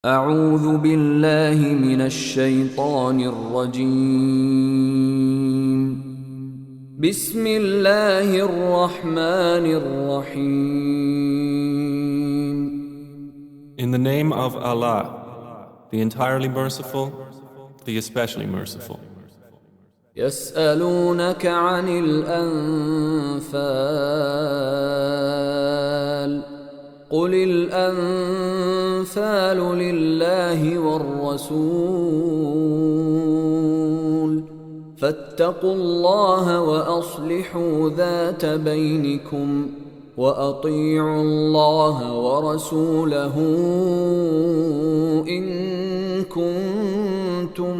أعوذ بالله من الشيطان الرجيم. بسم الله الرحمن الرحيم. In the name of Allah, the entirely merciful, the especially merciful. يسألونك عن الأنفال قل الأنفال لله والرسول فاتقوا الله وأصلحوا ذات بينكم وأطيعوا الله ورسوله إن كنتم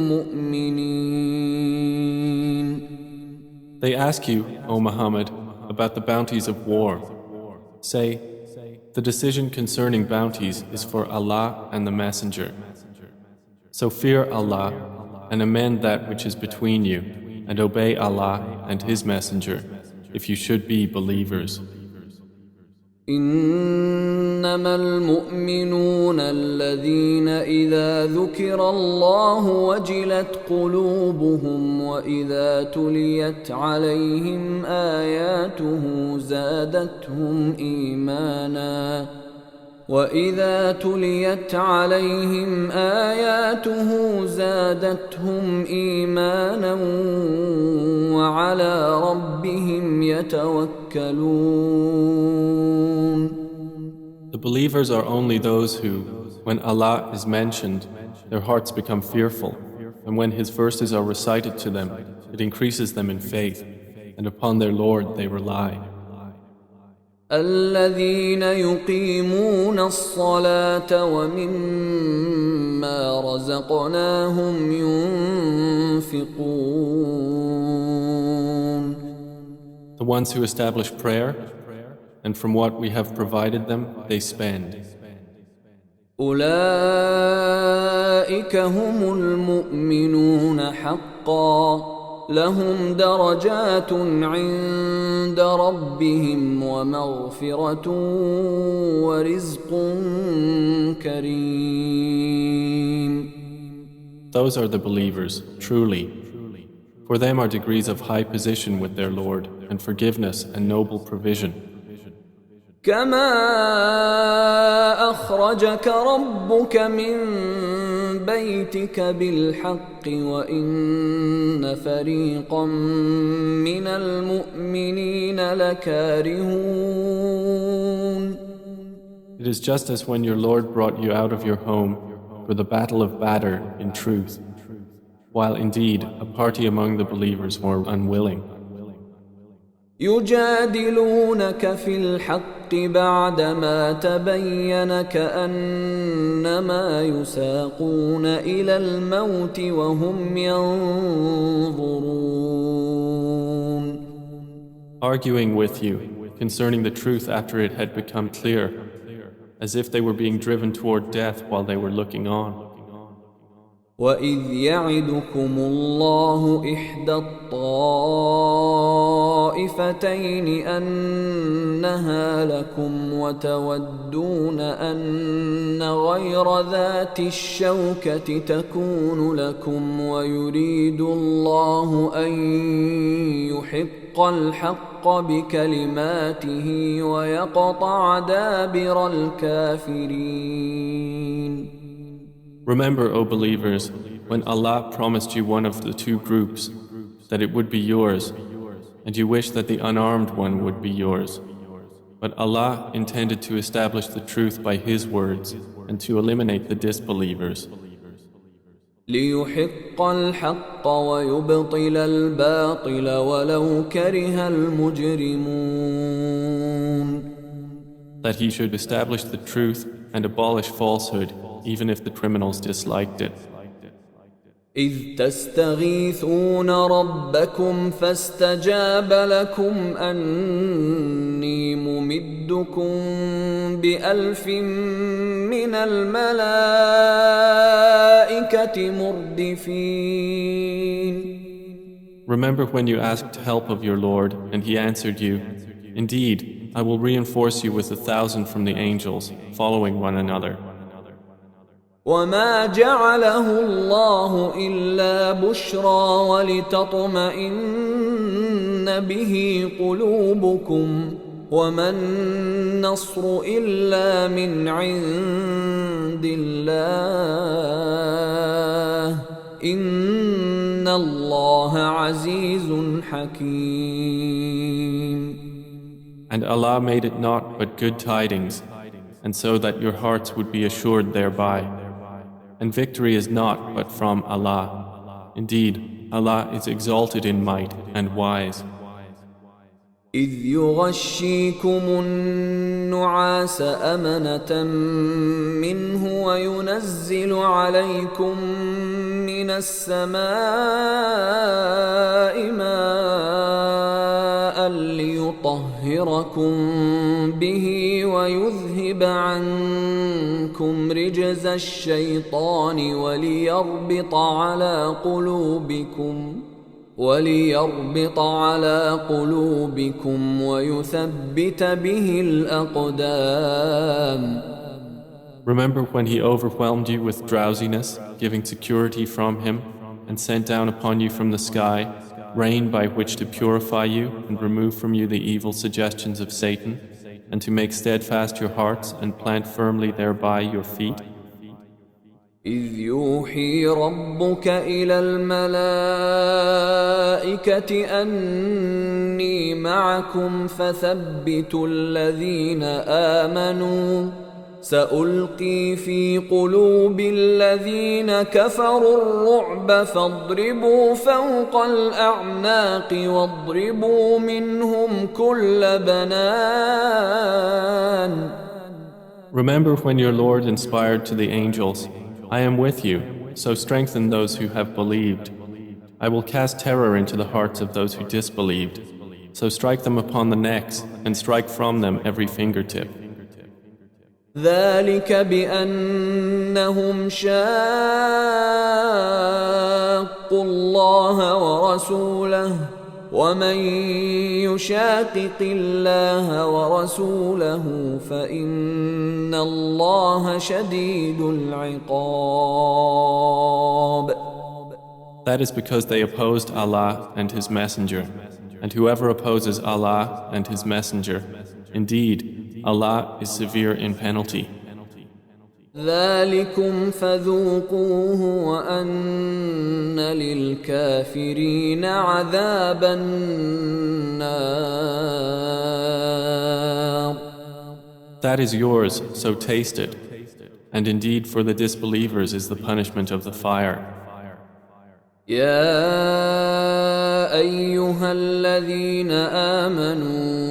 مؤمنين. They ask you, O Muhammad, about the bounties of war. Say, the decision concerning bounties is for Allah and the Messenger. So fear Allah and amend that which is between you, and obey Allah and His Messenger, if you should be believers. إنما المؤمنون الذين إذا ذكر الله وجلت قلوبهم وإذا تليت عليهم آياته زادتهم إيمانا وعلى ربهم يتوكلون. The believers are only those who, when Allah is mentioned, their hearts become fearful, and when His verses are recited to them, it increases them in faith, and upon their Lord they rely. الذين يقيمون الصلاة ومما رزقناهم ينفقون. The ones who establish prayer, and from what we have provided them, they spend. أولئك هم المؤمنون حقا لهم درجات عند ربهم ومغفرة ورزق كريم. Those are the believers, truly. For them are degrees of high position with their Lord, and forgiveness and noble provision. كما أخرجك ربك من بيتك بالحق وإن فريقا من المؤمنين لكارهون. It is just as when your Lord brought you out of your home for the battle of Badr in truth, while indeed a party among the believers were unwilling. يجادلونك في الحق بعدما تبين كأنما يساقون إلى الموت وهم ينظرون. Arguing with you concerning the truth after it had become clear, as if they were being driven toward death while they were looking on. وَإِذْ يَعِدُكُمُ اللَّهُ إِحْدَى الطَّائِفَتَيْنِ أَنَّهَا لَكُمْ وَتَوَدُّونَ أَنَّ غَيْرَ ذَاتِ الشَّوْكَةِ تَكُونُ لَكُمْ وَيُرِيدُ اللَّهُ أَن يُحِقَّ الْحَقَّ بِكَلِمَاتِهِ وَيَقْطَعَ دَابِرَ الْكَافِرِينَ. Remember, O believers, when Allah promised you one of the two groups, that it would be yours, and you wish that the unarmed one would be yours. But Allah intended to establish the truth by His words and to eliminate the disbelievers. ليحق الحق ويبطل الباطل ولو كره المجرمون. That He should establish the truth and abolish falsehood, even if the criminals disliked it. إذ تستغيثون ربكم فاستجاب لكم أني ممدكم بألف من الملائكة مردفين. Remember when you asked help of your Lord and He answered you, Indeed, I will reinforce you with 1,000 from the angels, following one another. وما جعله الله إلا بشرى ولتطمئن به قلوبكم وما النصر إلا من عند الله إن الله عزيز حكيم. And Allah made it not but good tidings, and so that your hearts would be assured thereby. And victory is not but from Allah. Indeed, Allah is exalted in might and wise. إذ يغشيكم النعاس أمنة منه وينزل عليكم من السماء ماء ليطهركم به ويذهب عنكم رجز الشيطان وليربط على قلوبكم ويثبت به الأقدام. Remember when He overwhelmed you with drowsiness, giving security from Him, and sent down upon you from the sky rain by which to purify you and remove from you the evil suggestions of Satan, and to make steadfast your hearts and plant firmly thereby your feet? إذ يوحي ربك إلى الملائكة أني معكم فثبتوا الذين آمنوا سألقي في قلوب الذين كفروا الرعب فاضربوا فوق الأعناق واضربوا منهم كل بنان. Remember when your Lord inspired to the angels, I am with you, so strengthen those who have believed. I will cast terror into the hearts of those who disbelieved, so strike them upon the necks and strike from them every fingertip. ذلك بأنهم شاقوا الله ورسوله ومن يشاقق الله ورسوله فإن الله شديد العقاب. That is because they opposed Allah and His Messenger, and whoever opposes Allah and His Messenger, indeed, Allah is severe in penalty. ذلكم فذوقوه وأن للكافرين عذاب النار. That is yours, so taste it. And indeed for the disbelievers is the punishment of the fire. يا أيها الذين آمنوا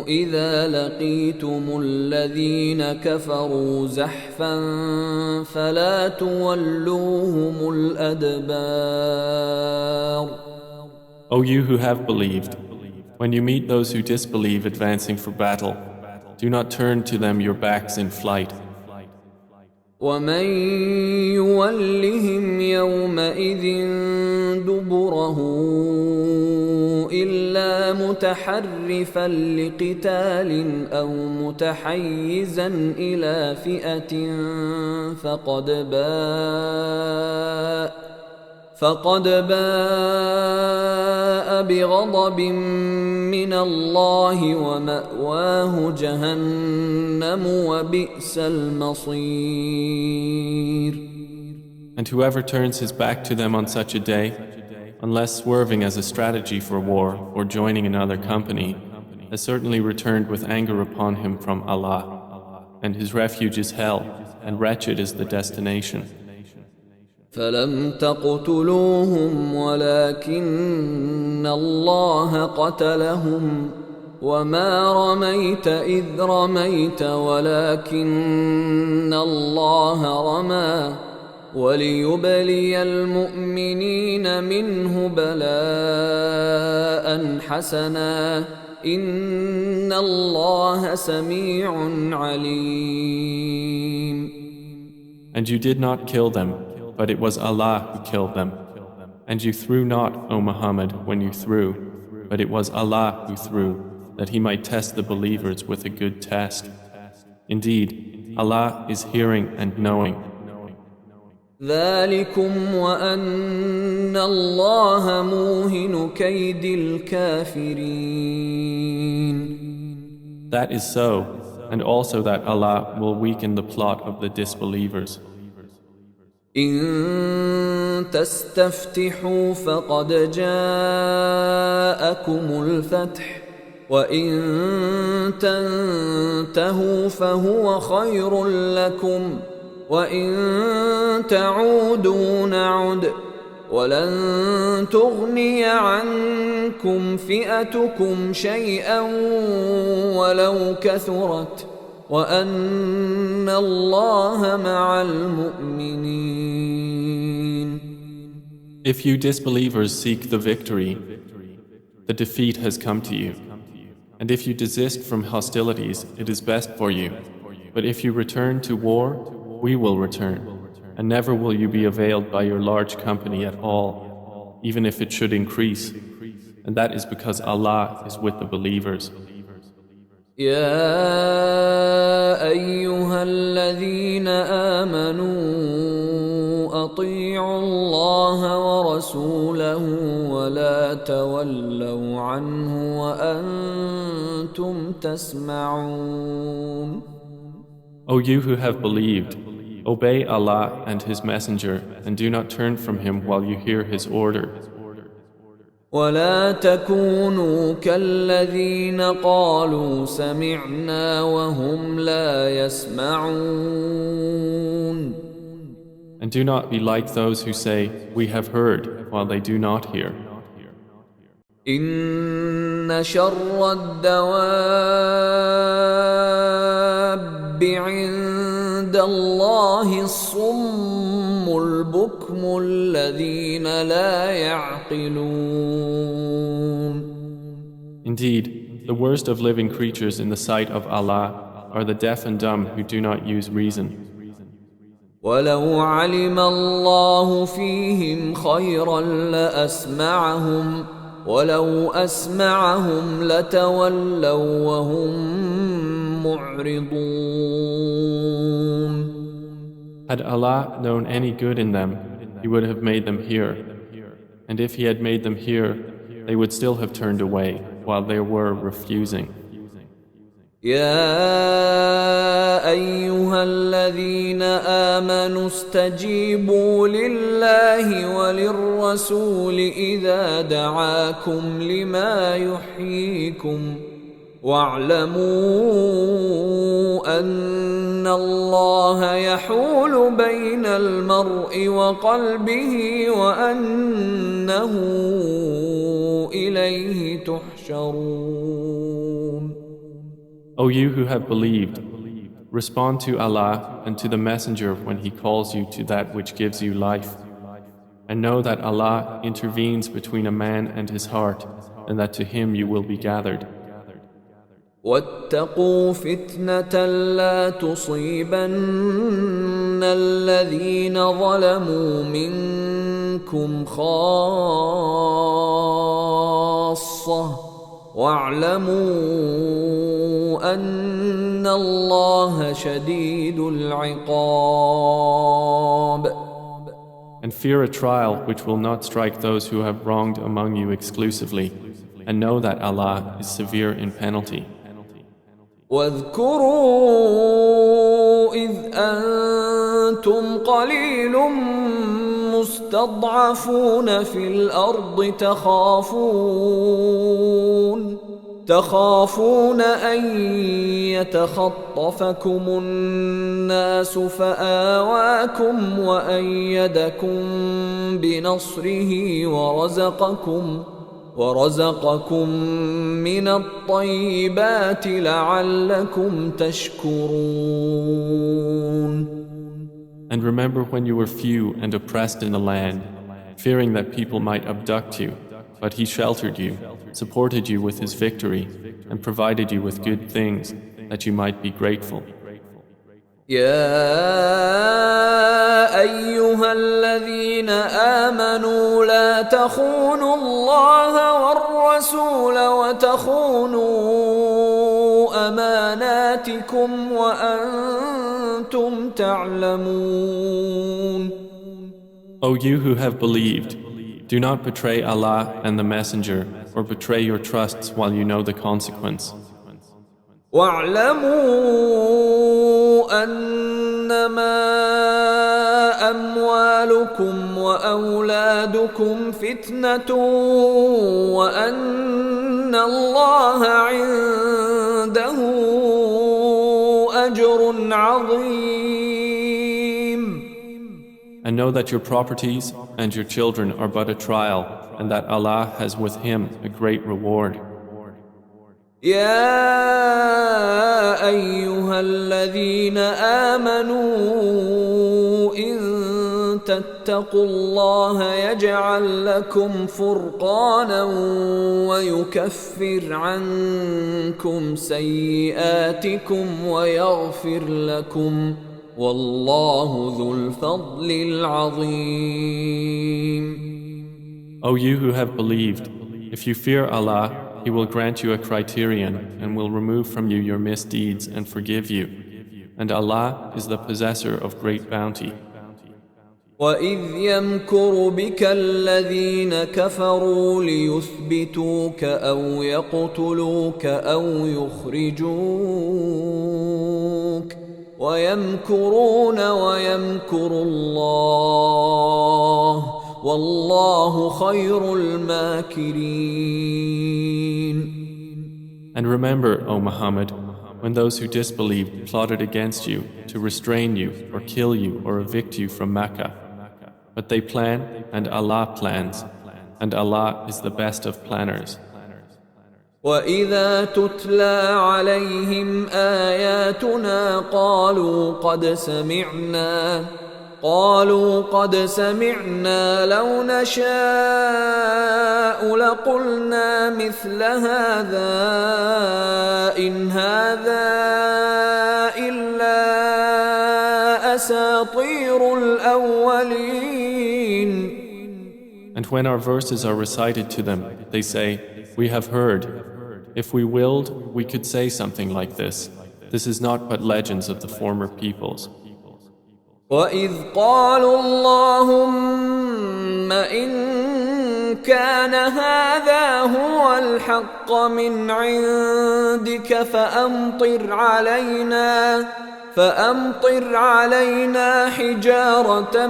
إذا لقيتم الذين كفروا زحفا فلا تولوهم الأدبار. O you who have believed, when you meet those who disbelieve advancing for battle, do not turn to them your backs in flight. ومن يولهم يومئذ دبره إلا متحرفا لقتال أو متحيزا إلى فئة فقد باء بغضب من الله ومأواه جهنم وبئس المصير. And whoever turns his back to them on such a day, unless swerving as a strategy for war or joining another company, has certainly returned with anger upon him from Allah, and his refuge is hell, and wretched is the destination. فلم تقتلوهم ولكن الله قتلهم وما رميت إذ رميت ولكن الله رمى وليبلي المؤمنين منه بلاء حسنا إن الله سميع عليم. And you did not kill them, but it was Allah who killed them. And you threw not, O Muhammad, when you threw, but it was Allah who threw, that He might test the believers with a good test. Indeed, Allah is hearing and knowing. ذلكم وأن الله موهن كيد الكافرين. That is so, and also that Allah will weaken the plot of the disbelievers. إن تستفتحوا فقد جاءكم الفتح وإن تنتهوا فهو خير لكم وإن تعودوا نعد ولن تغني عنكم فئتكم شيئا ولو كثرت وأن الله مع المؤمنين. If you disbelievers seek the victory, the defeat has come to you. And if you desist from hostilities, it is best for you. But if you return to war, we will return. And never will you be availed by your large company at all, even if it should increase. And that is because Allah is with the believers. يا أيها الذين آمنوا أطيعوا الله ورسوله ولا تولوا عنه وأنتم تسمعون. O you who have believed, obey Allah and His Messenger and do not turn from Him while you hear His order. ولا تكونوا كالذين قالوا سمعنا وهم لا يسمعون. And do not be like those who say, we have heard, while they do not hear. إن شر الدواب عند الله الصم البكم الذين لا يعقلون. Indeed, the worst of living creatures in the sight of Allah are the deaf and dumb who do not use reason. ولو علم الله فيهم خيرا لأسمعهم ولو أسمعهم لتولوا وهم معرضون. Had Allah known any good in them, He would have made them hear. And if He had made them hear, they would still have turned away while they were refusing. يا أيها الذين آمنوا استجيبوا لله وللرسول إذا دعاكم لما يحييكم واعلموا أن الله يحول بين المرء وقلبه وأنه إليه تحشرون. O you who have believed, respond to Allah and to the Messenger when He calls you to that which gives you life. And know that Allah intervenes between a man and his heart, and that to Him you will be gathered. واتقوا فتنة لا تصيبن الذين ظلموا منكم خاصة واعلموا أن الله شديد العقاب. And fear a trial which will not strike those who have wronged among you exclusively, and know that Allah is severe in penalty. واذكروا إذ أنتم قليل مستضعفون في الأرض تخافون أن يتخطفكم الناس فآواكم وأيدكم بنصره ورزقكم من الطيبات لعلكم تشكرون. And remember when you were few and oppressed in the land, fearing that people might abduct you, but He sheltered you, supported you with His victory, and provided you with good things that you might be grateful. يا أيها الذين آمنوا لا تخونوا الله والرسول وتخونوا أماناتكم وأنتم تعلمون. O you who have believed, do not betray Allah and the Messenger, or betray your trusts while you know the consequence. واعلموا أنما أموالكم وأولادكم فتنة وأن الله عنده أجر عظيم. And know that your properties and your children are but a trial, and that Allah has with Him a great reward. يا أيها الذين آمنوا إن تتقوا الله يجعل لكم فرقانا ويكفر عنكم سيئاتكم ويغفر لكم والله ذو الفضل العظيم. O you who have believed, if you fear Allah, He will grant you a criterion and will remove from you your misdeeds and forgive you. And Allah is the possessor of great bounty. وَإِذْ يَمْكُرُ بِكَ الَّذِينَ كَفَرُوا لِيُثْبِتُوكَ أَوْ يَقْتُلُوكَ أَوْ يُخْرِجُوكَ وَيَمْكُرُونَ وَيَمْكُرُ اللَّهُ وَاللَّهُ خَيْرُ الْمَاكِرِينَ. And remember, O Muhammad, when those who disbelieved plotted against you to restrain you or kill you or evict you from Mecca. But they plan and Allah plans, and Allah is the best of planners. وَإِذَا تُتْلَى عَلَيْهِمْ آيَاتُنَا قالوا قد سمعنا لو نشاء لقلنا مثل هذا إن هذا إلا أساطير الأولين. And when our verses are recited to them, they say, "We have heard. If we willed, we could say something like this. This is not but legends of the former peoples." وَإِذْ قَالُوا اللَّهُمَّ إِن كَانَ هَذَا هُوَ الْحَقَّ مِنْ عِندِكَ فَأَمْطِرْ عَلَيْنَا حِجَارَةً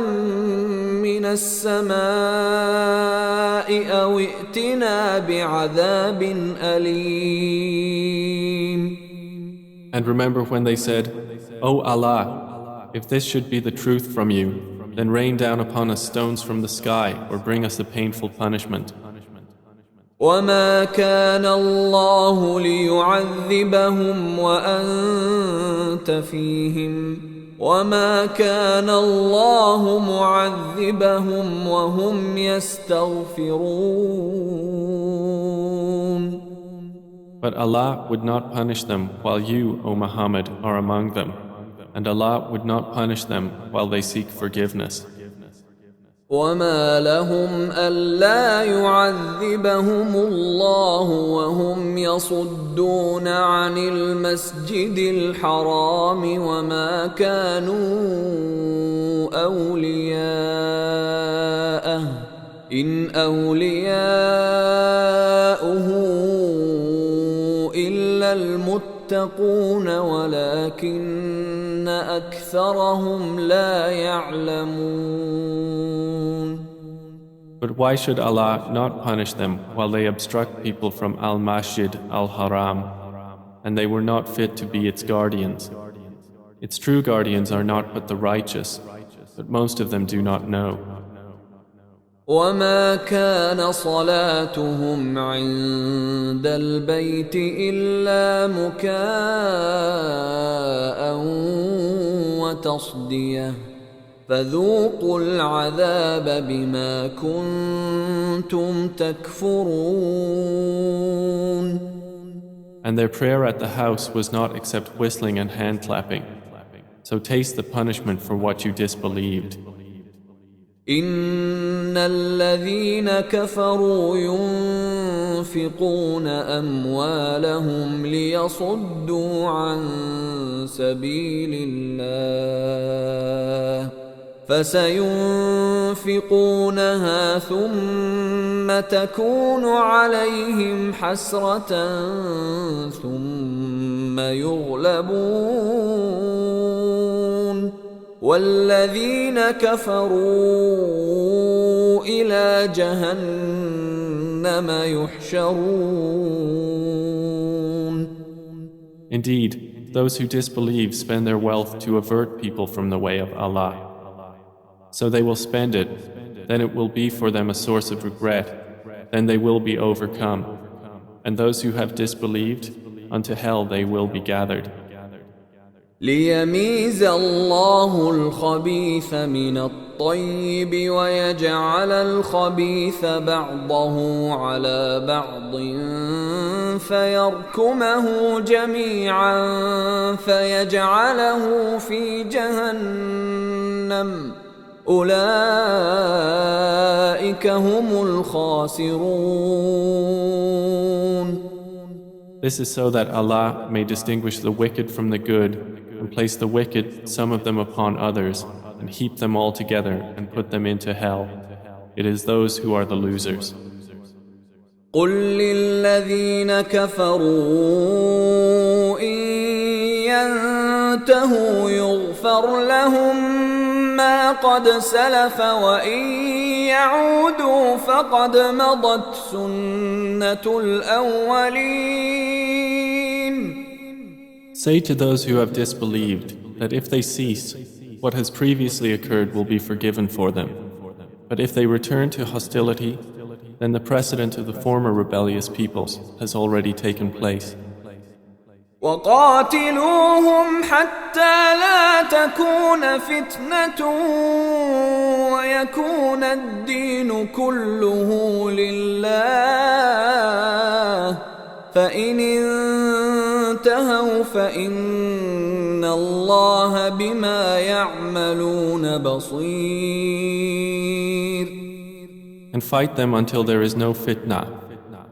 مِّنَ السَّمَاءِ أَوْ ائْتِنَا بِعَذَابٍ أَلِيمٍ. And remember when they said, "O Allah, if this should be the truth from you, then rain down upon us stones from the sky or bring us a painful punishment." وَمَا كَانَ اللَّهُ لِيُعَذِّبَهُمْ وَأَنْتَ فِيهِمْ وَمَا كَانَ اللَّهُ مُعَذِّبَهُمْ وَهُمْ يَسْتَغْفِرُونَ. But Allah would not punish them while you, O Muhammad, are among them, and Allah would not punish them while they seek forgiveness. وَمَا لَهُمْ أَلَّا يُعَذِّبَهُمُ اللَّهُ وَهُمْ يَصُدُّونَ عَنِ الْمَسْجِدِ الْحَرَامِ وَمَا كَانُوا أَوْلِيَاءَهُ إِنْ أَوْلِيَاؤُهُ إِلَّا الْمُتَّقُونَ وَلَكِنَّ أَكْثَرَهُمْ لَا يَعْلَمُونَ. But why should Allah not punish them while they obstruct people from Al-Masjid Al-Haram, and they were not fit to be its guardians? Its true guardians are not but the righteous, but most of them do not know. وَمَا كَانَ صَلَاتُهُمْ عِندَ الْبَيْتِ إِلَّا مُكَاءً وَتَصْدِيَةً فَذُوقُوا الْعَذَابَ بِمَا كُنتُمْ تَكْفُرُونَ. And their prayer at the house was not except whistling and hand clapping. So taste the punishment for what you disbelieved. إِنَّ الَّذِينَ كَفَرُوا يُنْفِقُونَ أَمْوَالَهُمْ لِيَصُدُّوا عَنْ سَبِيلِ اللَّهِ فسينفقونها ثم تكون عليهم حسرة ثم يغلبون والذين كفروا إلى جهنم يحشرون. Indeed, those who disbelieve spend their wealth to avert people from the way of Allah. So they will spend it, then it will be for them a source of regret, then they will be overcome. And those who have disbelieved, unto hell they will be gathered. ليميز الله الخبيث من الطيب ويجعل الخبيث بعضه على بعض فيركمه جميعا فيجعله في جهنم أولئك هم الخاسرون. This is so that Allah may distinguish the wicked from the good and place the wicked, some of them upon others, and heap them all together and put them into hell. It is those who are the losers. قل للذين كفروا إن ينتهوا يغفر لهم ما قد سلف وإن يعودوا فقد مضت سنة الأولين. Say to those who have disbelieved that if they cease, what has previously occurred will be forgiven for them. But if they return to hostility, then the precedent of the former rebellious peoples has already taken place. وقاتلوهم حتى لا تكون فتنة ويكون الدين كله لله فإن انتهوا فإن الله بما يعملون بصير. And fight them until there is no fitna,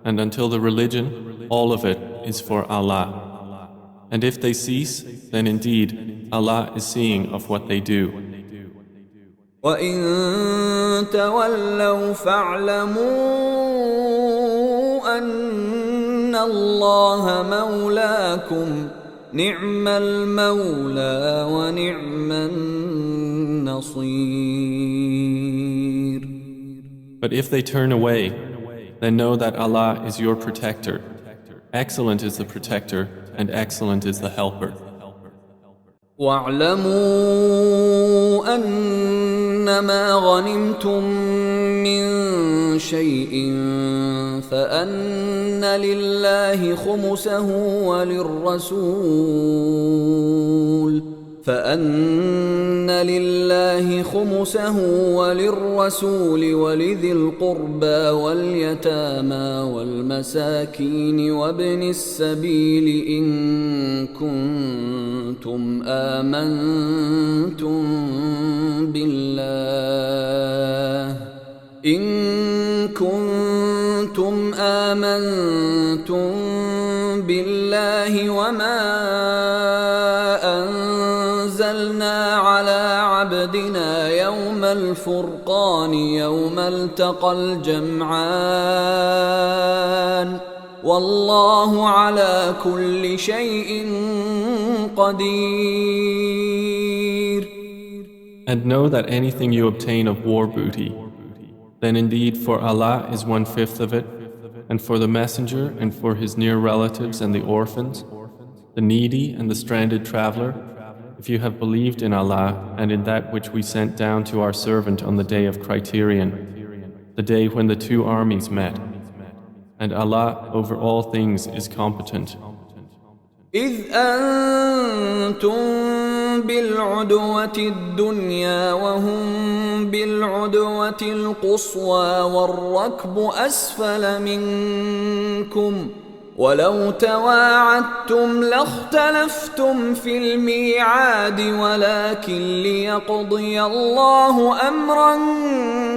and until the religion, all of it, is for Allah. And if they cease, then indeed Allah is seeing of what they do. وَإِن تَوَلَّوْا فَاعْلَمُوا أَنَّ اللَّهَ مَوْلَاكُمْ نِعْمَ الْمَوْلَى وَنِعْمَ النَّصِيرُ. But if they turn away, then know that Allah is your protector. Excellent is the protector, and excellent is the helper. وَاعْلَمُوا أَنَّمَا غَنِمْتُم مِّن شَيْءٍ فَأَنَّ لِلَّهِ خُمُسَهُ وللرسول ولذي القربى واليتامى والمساكين وابن السبيل إن كنتم آمنتم بالله وما أنزلنا على عبدنا يوم الفرقان يوم التقى الجمعان والله على كل شيء قدير. And know that anything you obtain of war booty, then indeed for Allah is 1/5 of it, and for the messenger and for his near relatives and the orphans, the needy and the stranded traveler, if you have believed in Allah and in that which we sent down to our servant on the day of criterion, the day when the two armies met. And Allah over all things is competent. إذ أنتم بالعدوة الدنيا وهم بالعدوة القصوى والركب أسفل منكم ولو تواعدتم لاختلفتم في الميعاد ولكن ليقضي الله أمرا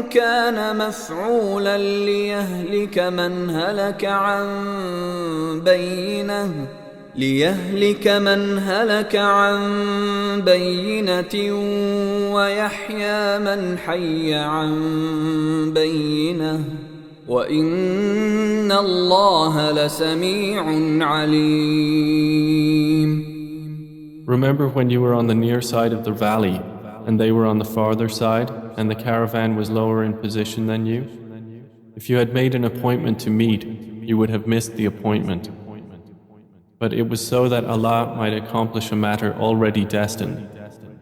كان مفعولا ليهلك من هلك عن بينه ليهلك من هلك عن بينة ويحيى من حي عن بينة وإن الله لسميع عليم. Remember when you were on the near side of the valley, and they were on the farther side, and the caravan was lower in position than you? If you had made an appointment to meet, you would have missed the appointment. But it was so that Allah might accomplish a matter already destined,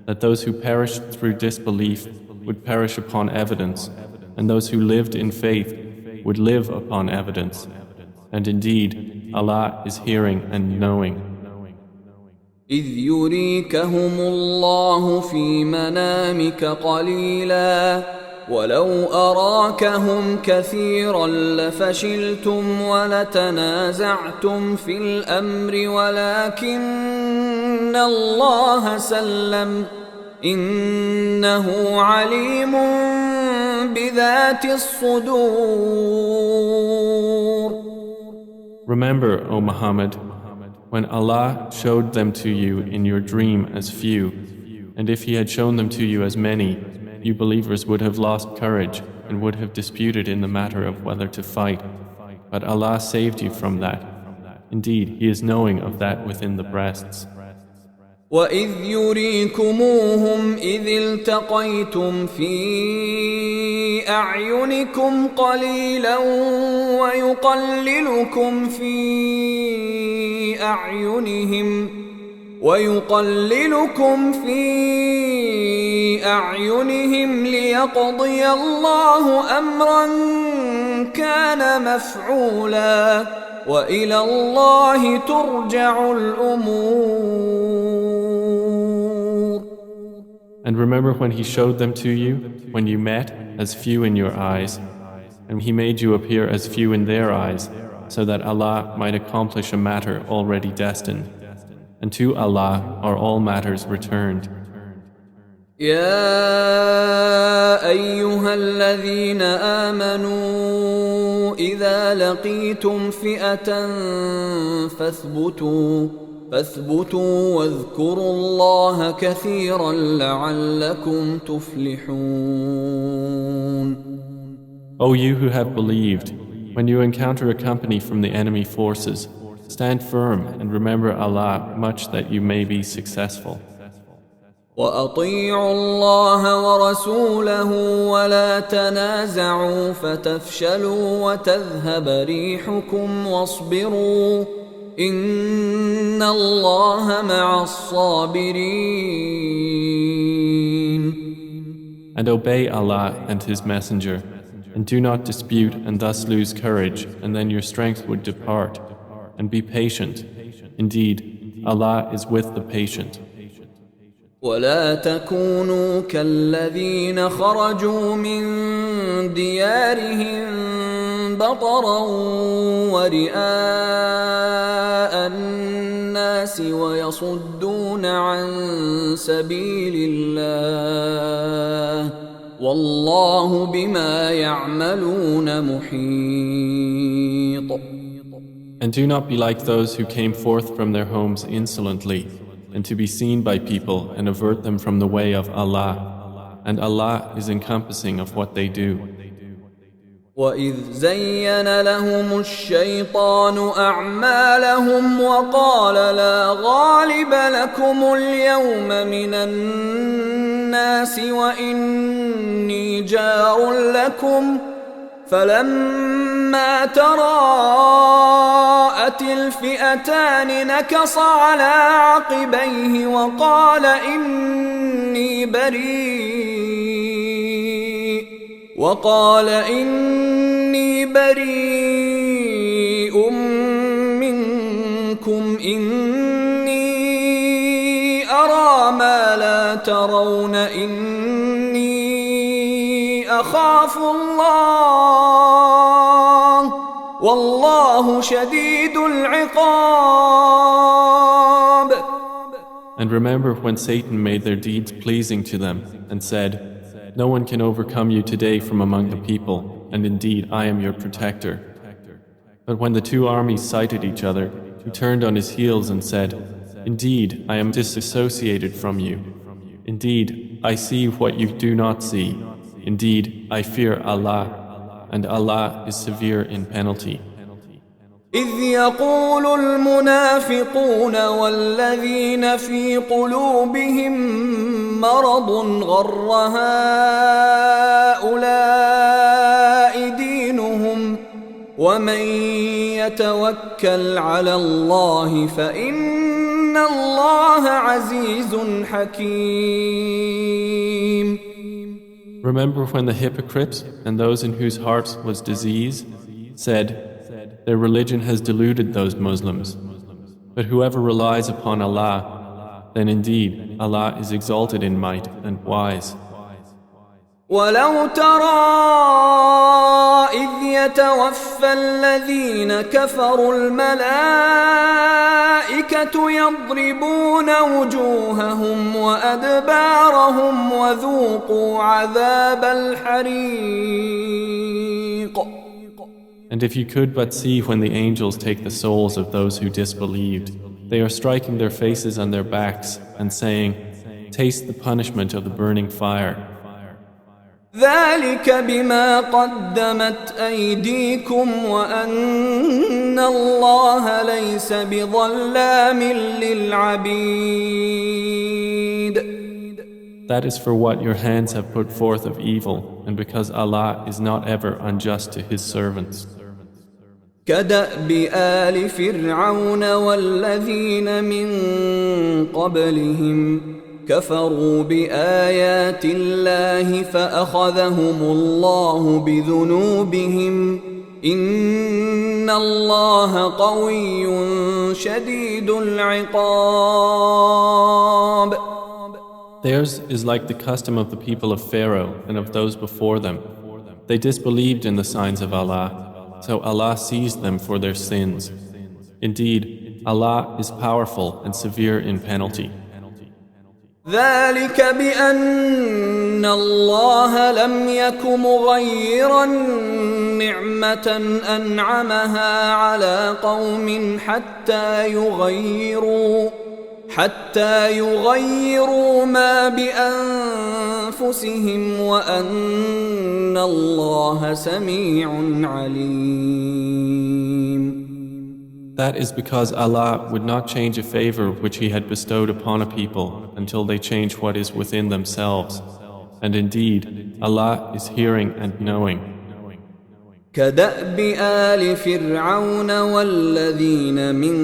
that those who perished through disbelief would perish upon evidence, and those who lived in faith would live upon evidence. And indeed, Allah is hearing and knowing. إذ يريكهم الله في منامك قليلا ولو أراكهم كثيرا لفشلتم ولتنازعتم في الأمر ولكن الله سلم إنه عليم بذات الصدور. Remember, O Muhammad, when Allah showed them to you in your dream as few, and if He had shown them to you as many, you believers would have lost courage and would have disputed in the matter of whether to fight. But Allah saved you from that. Indeed, He is knowing of that within the breasts. وَإِذْ يُرِيكُمُوهُمْ إِذِ الْتَقَيْتُمْ فِي أَعْيُنِكُمْ قَلِيلًا وَيُقَلِّلُكُمْ فِي أَعْيُنِهِمْ لِيَقْضِيَ اللَّهُ أَمْرًا كَانَ مَفْعُولًا وَإِلَى اللَّهِ تُرْجَعُ الْأُمُورُ. And remember when He showed them to you, when you met as few in your eyes, and He made you appear as few in their eyes, so that Allah might accomplish a matter already destined. And to Allah are all matters returned. يا أيها الذين آمنوا إذا لقيتم فئة فاثبتوا واذكروا الله كثيرا لعلكم تفلحون. O you who have believed, when you encounter a company from the enemy forces, stand firm and remember Allah much that you may be successful. وأطيعوا الله ورسوله ولا تنازعوا فتفشلوا وتذهب ريحكم واصبروا إن الله مع الصابرين. And obey Allah and His Messenger, and do not dispute and thus lose courage, and then your strength would depart. And be patient. Indeed, Allah is with the patient. ولا تكونوا كالذين خرجوا من ديارهم بطرا ورئاء الناس ويصدون عن سبيل الله والله بما يعملون محيط. And do not be like those who came forth from their homes insolently, and to be seen by people and avert them from the way of Allah. And Allah is encompassing of what they do. وَإِذْ زَيَّنَ لَهُمُ الشَّيْطَانُ أَعْمَالَهُمْ وَقَالَ لَا غَالِبَ لَكُمُ الْيَوْمَ مِنَ النَّاسِ وَإِنِّي جَارٌ لَكُمْ فلما تراءت الفئتان نكص على عقبيه وقال إني بريء منكم إني أرى ما لا ترون إني أخاف الله والله شديد العقاب. And remember when Satan made their deeds pleasing to them and said, "No one can overcome you today from among the people, and indeed I am your protector." But when the two armies sighted each other, who turned on his heels and said, "Indeed, I am disassociated from you. Indeed, I see what you do not see. Indeed, I fear Allah, and Allah is severe in penalty." إذ يقول المنافقون والذين في قلوبهم مرض غر هؤلاء دينهم ومن يتوكل على الله فإن الله عزيز حكيم. Remember when the hypocrites and those in whose hearts was disease said, "Their religion has deluded those Muslims. But whoever relies upon Allah, then indeed Allah is exalted in might and wise." ولو ترى إذ يتوفى الذين كفروا الملائكة يضربون وجوههم وأدبارهم وذوقوا عذاب الحريق. And if you could but see when the angels take the souls of those who disbelieved, they are striking their faces and their backs and saying, "Taste the punishment of the burning fire." ذلك بما قدمت أيديكم وأن الله ليس بظلام للعبيد. That is for what your hands have put forth of evil, and because Allah is not ever unjust to His servants. كدأب آل فرعون والذين من قبلهم كفروا بآيات الله فأخذهم الله بذنوبهم إن الله قوي شديد العقاب. Theirs is like the custom of the people of Pharaoh and of those before them. They disbelieved in the signs of Allah, so Allah seized them for their sins. Indeed, Allah is powerful and severe in penalty. ذلك بأن الله لم يك مغيرا نعمة أنعمها على قوم حتى يغيروا ما بأنفسهم وأن الله سميع عليم. That is because Allah would not change a favor which He had bestowed upon a people until they change what is within themselves. And indeed, Allah is hearing and knowing. كدأب آل فرعون والذين من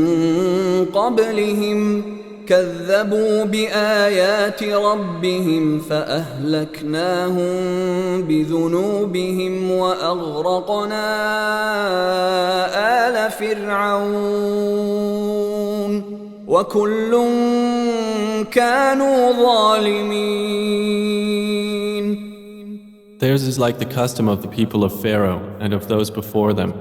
قبلهم كذبوا بآيات ربهم فأهلكناهم بذنوبهم وأغرقنا آل فرعون وكل كانوا ظالمين. Theirs is like the custom of the people of Pharaoh and of those before them.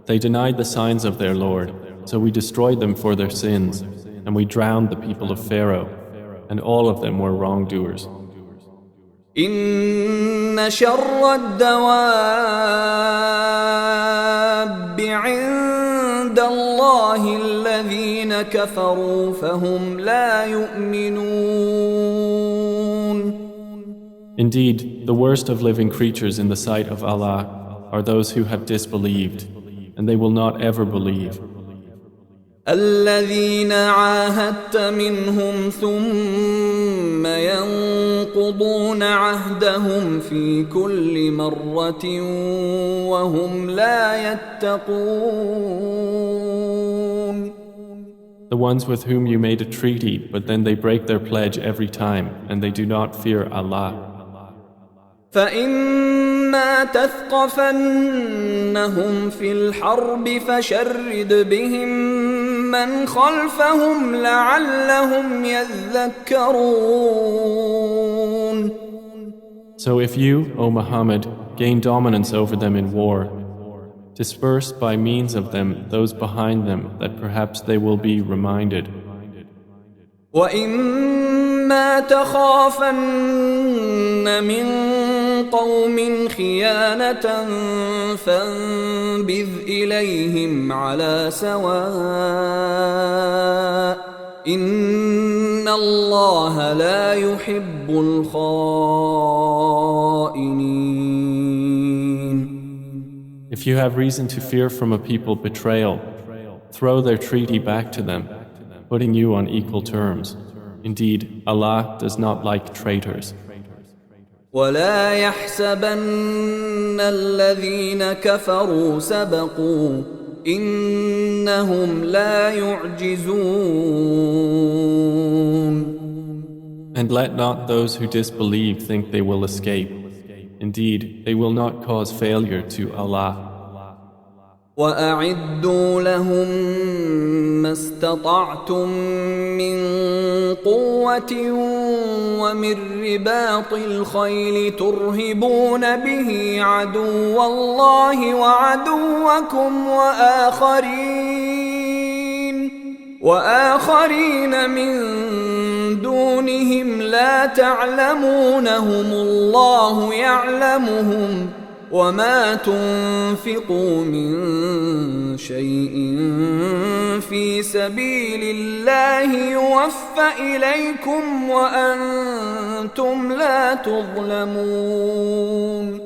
They denied the signs of their Lord, so we destroyed them for their sins. And we drowned the people of Pharaoh, and all of them were wrongdoers. إن شر الدواب عند الله الذين كفروا فهم لا يؤمنون. Indeed, the worst of living creatures in the sight of Allah are those who have disbelieved, and they will not ever believe. الذين عاهدت منهم ثم ينقضون عهدهم في كل مرة وهم لا يتقون. The ones with whom you made a treaty, but then they break their pledge every time, and they do not fear Allah. فإما تثقفنهم في الحرب فشرد بهم من خلفهم لعلهم يذكرون. So if you, O Muhammad, gain dominance over them in war, disperse by means of them those behind them that perhaps they will be reminded. وإما تخافن من قوم خيانة فانبذ إليهم على سواء إن الله لا يحب الخائنين. If you have reason to fear from a people betrayal, throw their treaty back to them, putting you on equal terms. Indeed, Allah does not like traitors. ولا يحسبن الذين كفروا سبقوا إنهم لا يعجزون. And let not those who disbelieve think they will escape. Indeed, they will not cause failure to Allah. وأعدوا لهم ما استطعتم من قوة ومن رباط الخيل ترهبون به عدو الله وعدوكم وآخرين من دونهم لا تعلمونهم الله يعلمهم وما تنفقوا من شيء في سبيل الله يوفى إليكم وأنتم لا تظلمون.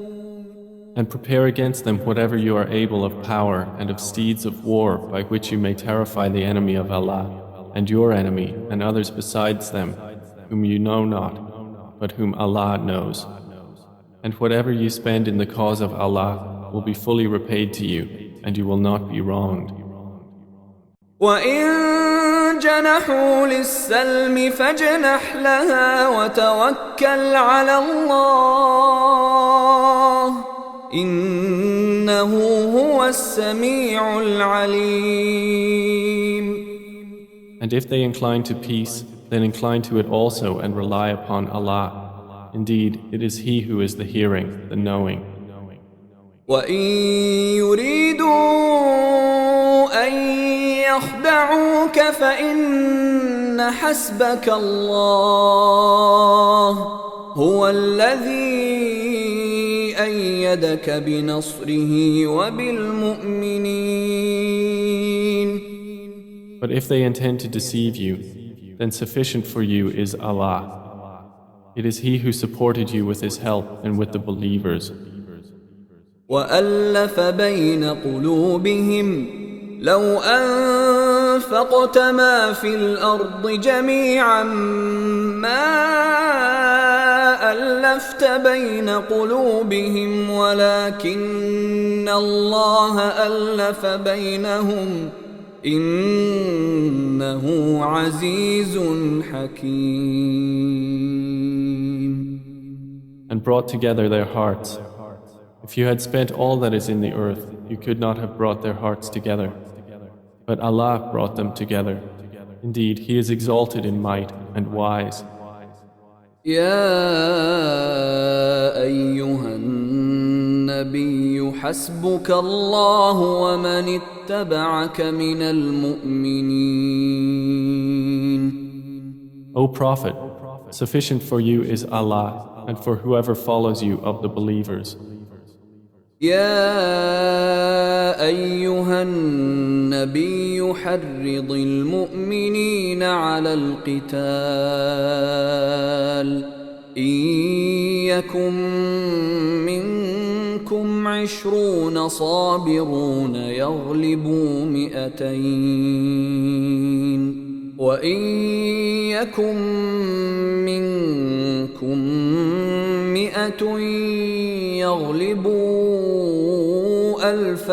And prepare against them whatever you are able of power and of steeds of war by which you may terrify the enemy of Allah and your enemy and others besides them whom you know not but whom Allah knows. And whatever you spend in the cause of Allah will be fully repaid to you, and you will not be wronged. وَإِن جَنَحُوا لِلسَّلْمِ فَاجْنَحْ لَهَا وَتَوَكَّلْ عَلَى اللَّهِ إِنَّهُ هُوَ السَّمِيعُ الْعَلِيمُ. And if they incline to peace, then incline to it also and rely upon Allah. Indeed, it is He who is the hearing, the knowing. وَإِن يُرِيدُوا أَن يَخْدَعُوكَ فَإِنَّ حَسْبَكَ اللَّهُ هُوَ الَّذِي أَيَّدَكَ بِنَصْرِهِ وَبِالْمُؤْمِنِينَ. But if they intend to deceive you, then sufficient for you is Allah. It is He who supported you with His help and with the believers. وَأَلَّفَ بَيْنَ قُلُوبِهِمْ لَوْ أَنفَقْتَ مَا فِي الْأَرْضِ جَمِيعًا مَا أَلَّفْتَ بَيْنَ قُلُوبِهِمْ وَلَكِنَّ اللَّهَ أَلَّفَ بَيْنَهُمْ إِنَّهُ عَزِيزٌ حَكِيمٌ. And brought together their hearts. If you had spent all that is in the earth, you could not have brought their hearts together. But Allah brought them together. Indeed, He is exalted in might and wise. يا أيها النبي حسبك الله ومن اتبعك من المؤمنين. O Prophet, sufficient for you is Allah and for whoever follows you of the believers. يا أيها النبي حرض المؤمنين على القتال إن يكن منكم 20 صابرون يغلبوا 200 وإن يكن منكم 100 يغلبوا 1000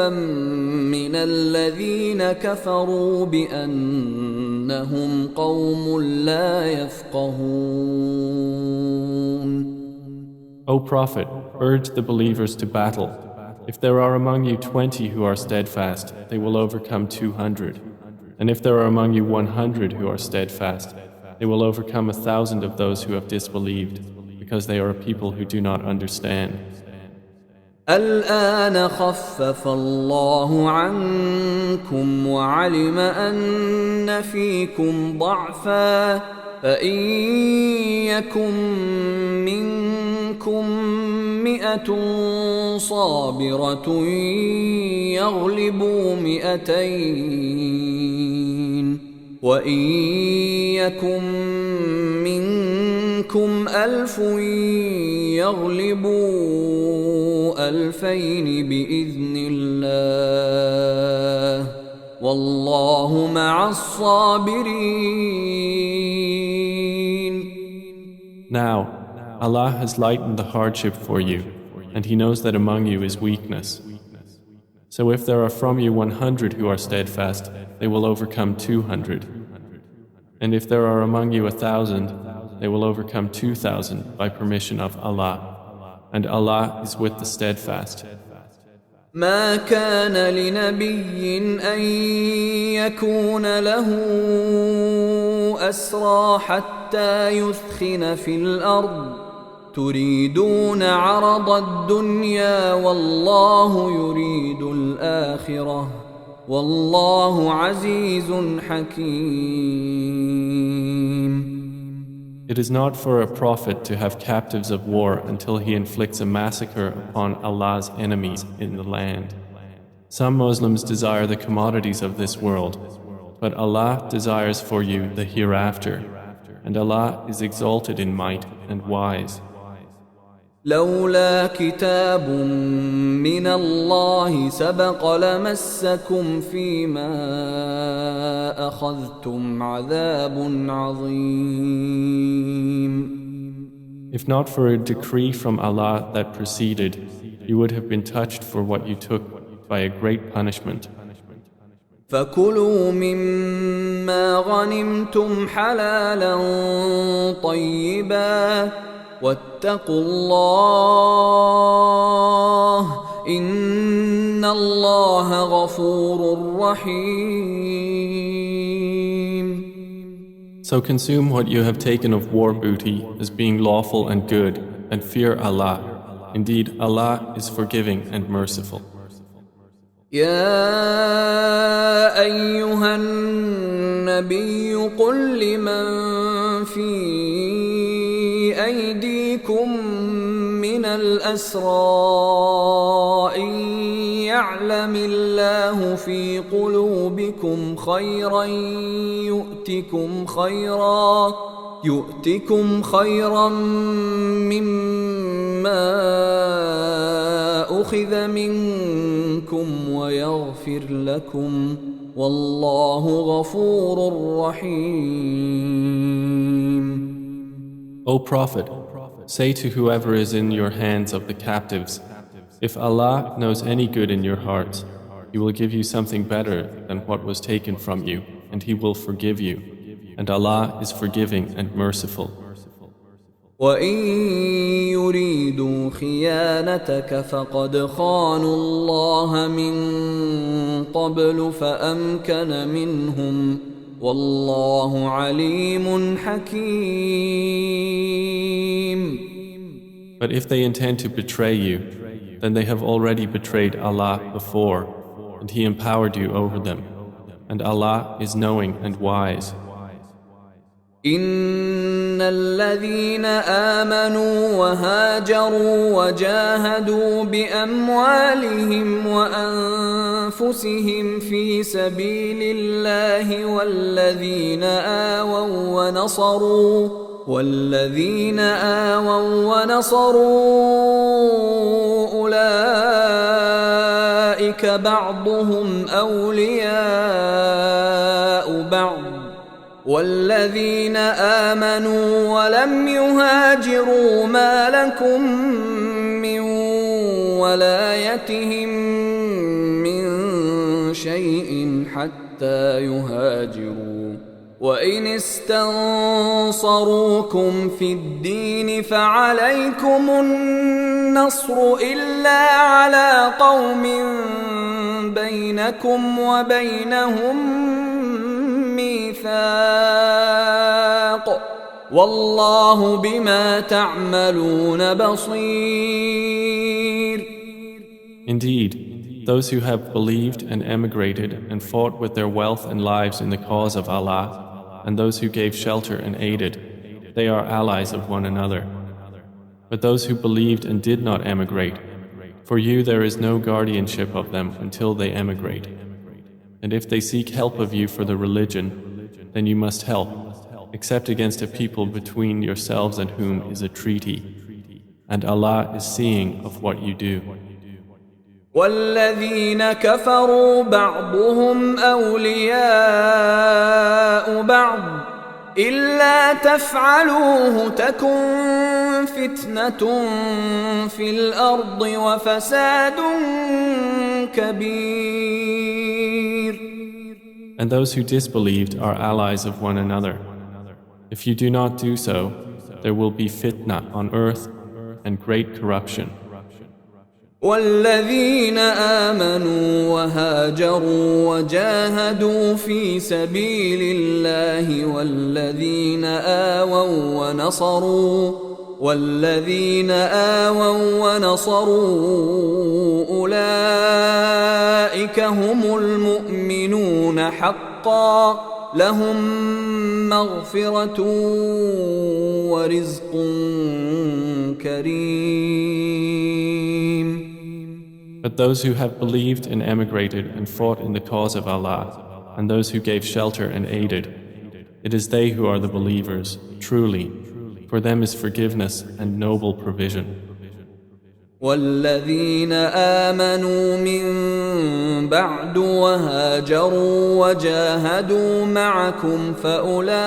من الذين كفروا بأنهم قوم لا يفقهون. O Prophet, urge the believers to battle. If there are among you 20 who are steadfast, they will overcome 200. And if there are among you 100 who are steadfast, they will overcome 1,000 of those who have disbelieved, because they are a people who do not understand. الآن خفف الله عنكم وعلم أن فيكم ضعفا فإن يكن مئة صابرة يغلبوا مئتين وإن يكن منكم ألف يغلبوا ألفين بإذن الله والله مع الصابرين. Now, Allah has lightened the hardship for you, and He knows that among you is weakness. So if there are from you 100 who are steadfast, they will overcome 200. And if there are among you 1,000, they will overcome 2,000 by permission of Allah. And Allah is with the steadfast. ما كان لنبي أن يكون له أسرى حتى يثخن في الأرض تريدون عرض الدنيا والله يريد الآخرة والله عزيز حكيم. It is not for a prophet to have captives of war until he inflicts a massacre upon Allah's enemies in the land. Some Muslims desire the commodities of this world, but Allah desires for you the hereafter, and Allah is exalted in might and wise. لولا كتاب من الله سبق لمسكم فيما أخذتم عذاب عظيم. If not for a decree from Allah that preceded, you would have been touched for what you took by a great punishment. فكلوا مما غنمتم حلالا طيبا واتقوا الله إن الله غفور رحيم. So consume what you have taken of war booty as being lawful and good, and fear Allah. Indeed, Allah is forgiving and merciful. يا أيها النبي قل لمن في أيديكم من الأسرى إن يعلم الله في قلوبكم خيرا يؤتكم خيرا مما أخذ منكم ويغفر لكم والله غفور رحيم. O Prophet, say to whoever is in your hands of the captives, if Allah knows any good in your hearts, He will give you something better than what was taken from you, and He will forgive you. And Allah is forgiving and merciful. وَإِن يُرِيدُوا خِيَانَتَكَ فَقَدْ خَانُوا اللَّهَ مِن قَبْلُ فَأَمْكَنَ مِنْهُمْ وَاللَّهُ عَلِيمٌ حَكِيمٌ. But if they intend to betray you, then they have already betrayed Allah before, and He empowered you over them. And Allah is knowing and wise. إن الذين آمنوا وهاجروا وجاهدوا بأموالهم وأنفسهم في سبيل الله والذين آووا ونصروا أولئك بعضهم أولياء بعض والذين آمنوا ولم يهاجروا ما لكم من ولايتهم من شيء حتى يهاجروا وإن استنصروكم في الدين فعليكم النصر إلا على قوم بينكم وبينهم ميثاق والله بما تعملون بصير. Indeed, those who have believed and emigrated and fought with their wealth and lives in the cause of Allah, and those who gave shelter and aided, they are allies of one another. But those who believed and did not emigrate, for you there is no guardianship of them until they emigrate. And if they seek help of you for the religion, then you must help, except against a people between yourselves and whom is a treaty. And Allah is seeing of what you do. والذين كفروا بعضهم أولياء بعض إلا تفعلوه تكن فتنة في الأرض وفساد كبير. And those who disbelieved are allies of one another. If you do not do so, there will be fitna on earth and great corruption. والذين آمنوا وهاجروا وجاهدوا في سبيل الله والذين آووا ونصروا أولئك هم المؤمنون حقا لهم مغفرة ورزق كريم. But those who have believed and emigrated and fought in the cause of Allah, and those who gave shelter and aided, it is they who are the believers, truly. For them is forgiveness and noble provision. والذين آمنوا من بعد وهاجروا وجاهدوا معكم فأولئك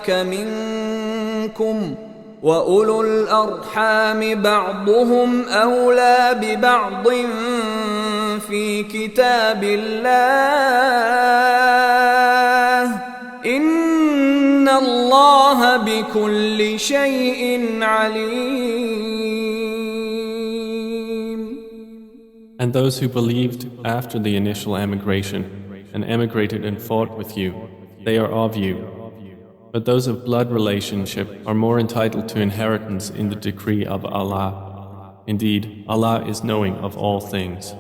منكم وأولو الأرحام بعضهم أولى ببعض في كتاب الله إن الله بكل شيء عليم. And those who believed after the initial emigration and emigrated and fought with you, they are of you. But those of blood relationship are more entitled to inheritance in the decree of Allah. Indeed, Allah is knowing of all things.